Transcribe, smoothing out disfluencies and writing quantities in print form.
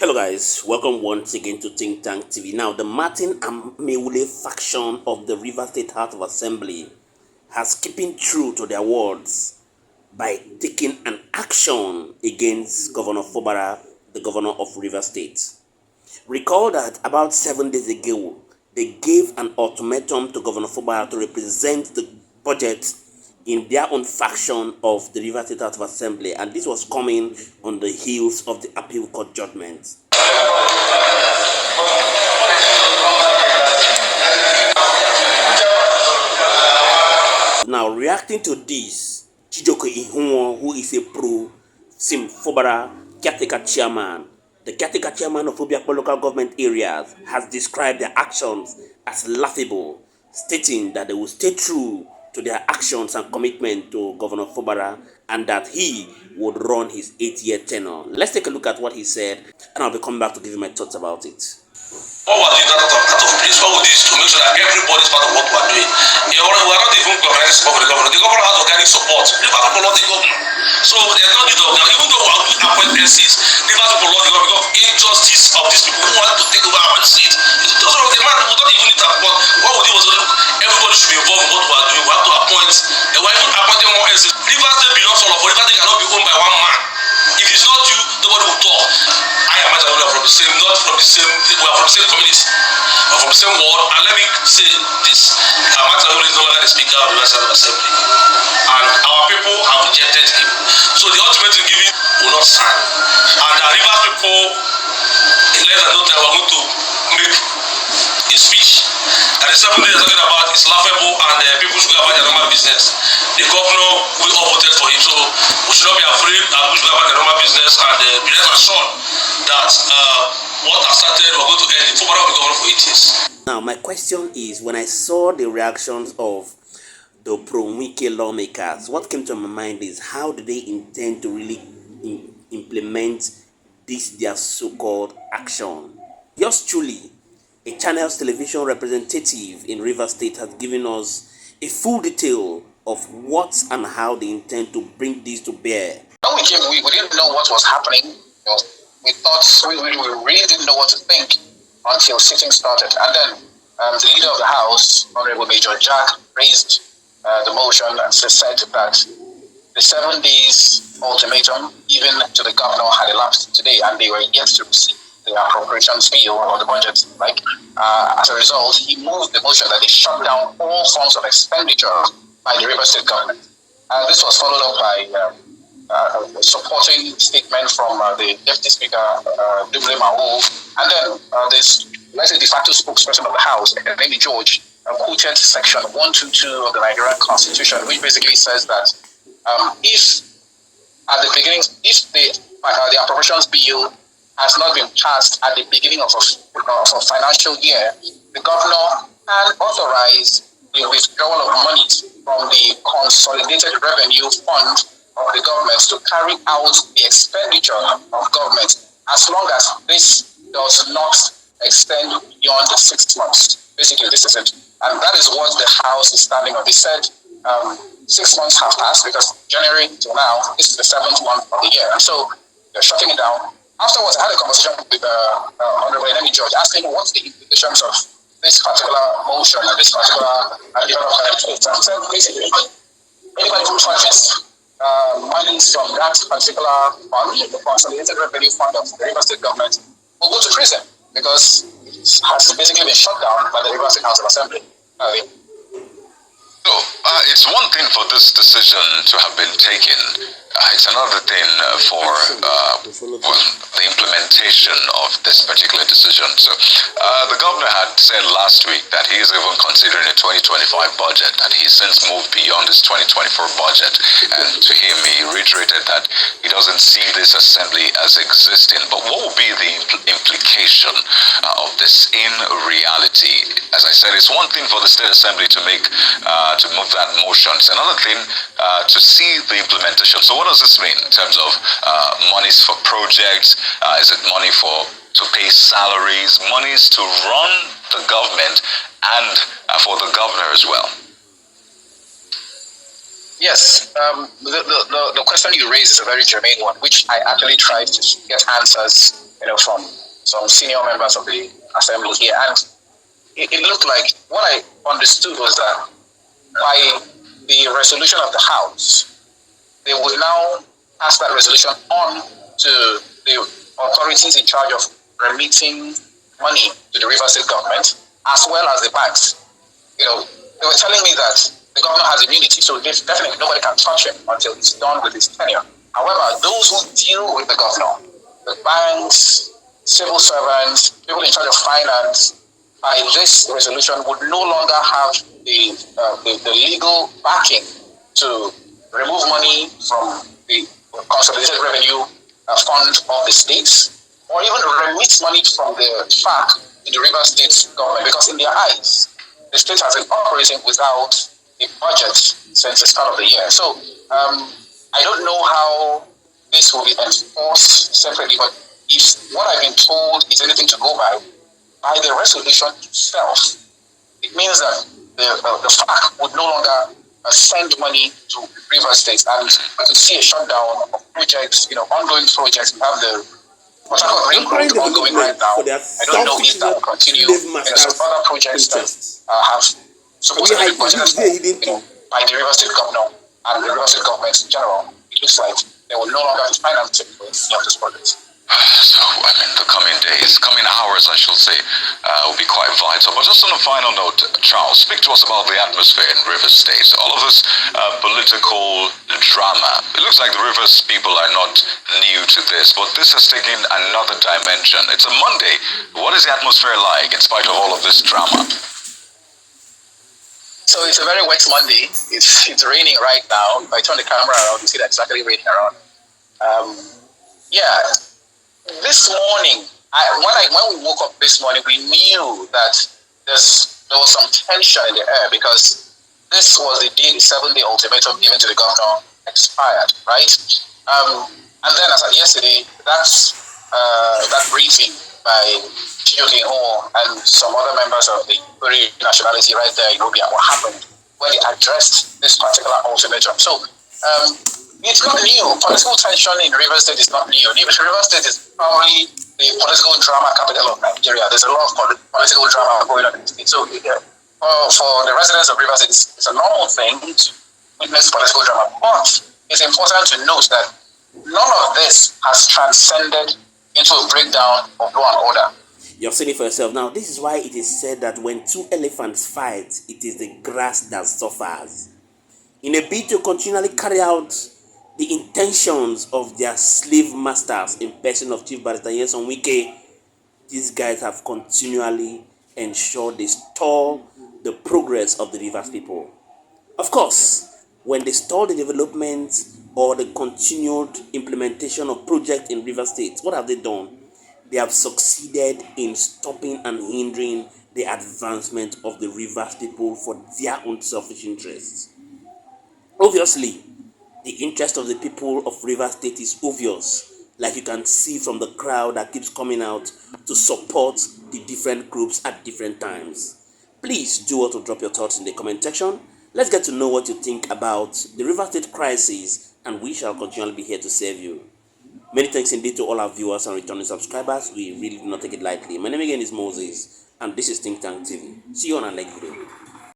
Hello guys, welcome once again to Think Tank TV. Now, the Martin Ameahule faction of the Rivers State House of Assembly has keeping true to their words by taking an action against Governor Fubara, the governor of Rivers State. Recall that about 7 days ago, they gave an ultimatum to Governor Fubara to represent the budget in their own faction of the Rivers State House of Assembly, and this was coming on the heels of the appeal court judgment. Now, reacting to this, Chijoko Ihunwo, who is a pro-Sim Fubara caretaker chairman, the caretaker chairman of Obiakpo local government areas, has described their actions as laughable, stating that they will stay true to their actions and commitment to Governor Fubara and that he would run his 8-year tenure. Let's take a look at what he said, and I'll be coming back to give you my thoughts about it. What was it out of place? What would this to make sure that everybody is part of what we are doing? We are not even organizing support for the governor. The governor has organic support. River people love the governor. So there's no need of now. Even though we are doing appointments, River people love the governor because injustice of these people who want to take over our seat. Those are the man who don't even need to appoint. What would he was look? Everybody should be involved in what we are doing. We have to appoint. And we are even appointing more NCs. Rivers State belongs to all of us. Rivers State cannot be owned by one man. If it's not you, nobody will talk. I am from the same, not from the same, we are from the same community, or from the same world. And let me say this: Ameahule is no longer the Speaker of the Rivers State Assembly, and our people have rejected him. So the ultimatum given will not stand. And the Rivers people, in less than no time, are going to make a speech. And the 7 days they're talking about is laughable, and people should go about their normal business. The governor, we all voted for him, so we should not be afraid, and we should go about their normal business, and be rest assured that what has started, we're going to end it. Fubara will be governor for 8 years. Now, my question is, when I saw the reactions of the pro-Wike lawmakers, what came to my mind is, how do they intend to really implement this, their so-called action? Yours truly, a Channels television representative in Rivers State, has given us a full detail of what and how they intend to bring this to bear. When we came, we didn't know what was happening. We thought we really didn't know what to think until sitting started. And then the leader of the House, Honorable Major Jack, raised the motion and said that the 7 days ultimatum, even to the governor, had elapsed today, and they were yet to receive the appropriations bill or the budget. As a result, he moved the motion that they shut down all forms of expenditure by the Rivers State government. And this was followed up by a supporting statement from the Deputy Speaker, Ameahule, and then this, let's say, de facto spokesperson of the House, Amy George, quoted section 122 of the Nigerian Constitution, which basically says that if at the beginning, if the appropriations bill has not been passed at the beginning of a financial year, the governor can authorize the withdrawal of monies from the consolidated revenue fund of the government to carry out the expenditure of government, as long as this does not extend beyond 6 months. Basically, this is it. And that is what the House is standing on. They said 6 months have passed, because January till now, this is the 7th month of the year. And so they're shutting it down. Afterwards, I had a conversation with Honorable Amy George, asking what's the implications of this particular motion and this particular development. And said basically, anybody who touches monies from that particular fund, the consolidated revenue fund of the Rivers State government, will go to prison, because it has basically been shut down by the Rivers State House of Assembly. So, it's one thing for this decision to have been taken. It's another thing for the implementation of this particular decision. So, the governor had said last week that he is even considering a 2025 budget, and he's since moved beyond his 2024 budget. And to him, he reiterated that he doesn't see this assembly as existing. But what will be the implication of this in reality? As I said, it's one thing for the State Assembly to make to move that motion. It's another thing to see the implementation. So what does this mean in terms of monies for projects? Is it money to pay salaries, monies to run the government, and for the governor as well? Yes, the question you raise is a very germane one, which I actually tried to get answers from some senior members of the assembly here, and it looked like what I understood was that by the resolution of the House, they would now pass that resolution on to the authorities in charge of remitting money to the River State government, as well as the banks. They were telling me that the governor has immunity, so definitely nobody can touch him until he's done with his tenure. However, those who deal with the governor, the banks, civil servants, people in charge of finance, by this resolution would no longer have the legal backing to remove money from the consolidated revenue fund of the states, or even remit money from the FAC to the River State government, because in their eyes, the state has been operating without a budget since the start of the year. So I don't know how this will be enforced separately, but if what I've been told is anything to go by the resolution itself, it means that the FAC would no longer send money to River States, and we could see a shutdown of projects, ongoing projects. We have the Ring Road ongoing right now. I don't know if that will continue. Some other projects that have supposedly been budgeted by the River State governor and the River State government in general. It looks like they will no longer be financing for any of these projects. So, the coming days, coming hours, I shall say, will be quite vital. But just on a final note, Charles, speak to us about the atmosphere in Rivers State. All of this political drama. It looks like the Rivers people are not new to this, but this has taken another dimension. It's a Monday. What is the atmosphere like in spite of all of this drama? So it's a very wet Monday. It's raining right now. If I turn the camera around, you see that it's actually raining around. This morning, when we woke up this morning, we knew that there was some tension in the air, because this was the day the 7-day ultimatum given to the governor expired, right? And then as of yesterday, that briefing by Chiyoke and some other members of the Uri nationality right there in Obia, what happened when they addressed this particular ultimatum. So it's not new. Political tension in Rivers State is not new. Rivers State is probably the political drama capital of Nigeria. There's a lot of political drama going on in the state. So for the residents of Rivers State, it's a normal thing to witness political drama. But it's important to note that none of this has transcended into a breakdown of law and order. You're saying it for yourself. Now, this is why it is said that when two elephants fight, it is the grass that suffers. In a bid to continually carry out the intentions of their slave masters in person of Chief Barr Nyesom Wike, these guys have continually ensured they stall the progress of the Rivers people. Of course, when they stall the development or the continued implementation of projects in River State, what have they done? They have succeeded in stopping and hindering the advancement of the Rivers people for their own selfish interests. Obviously, the interest of the people of River State is obvious, like you can see from the crowd that keeps coming out to support the different groups at different times. Please do want to drop your thoughts in the comment section. Let's get to know what you think about the River State crisis, and we shall continually be here to serve you. Many thanks indeed to all our viewers and returning subscribers. We really do not take it lightly. My name again is Moses, and this is Think Tank TV. See you on our next video.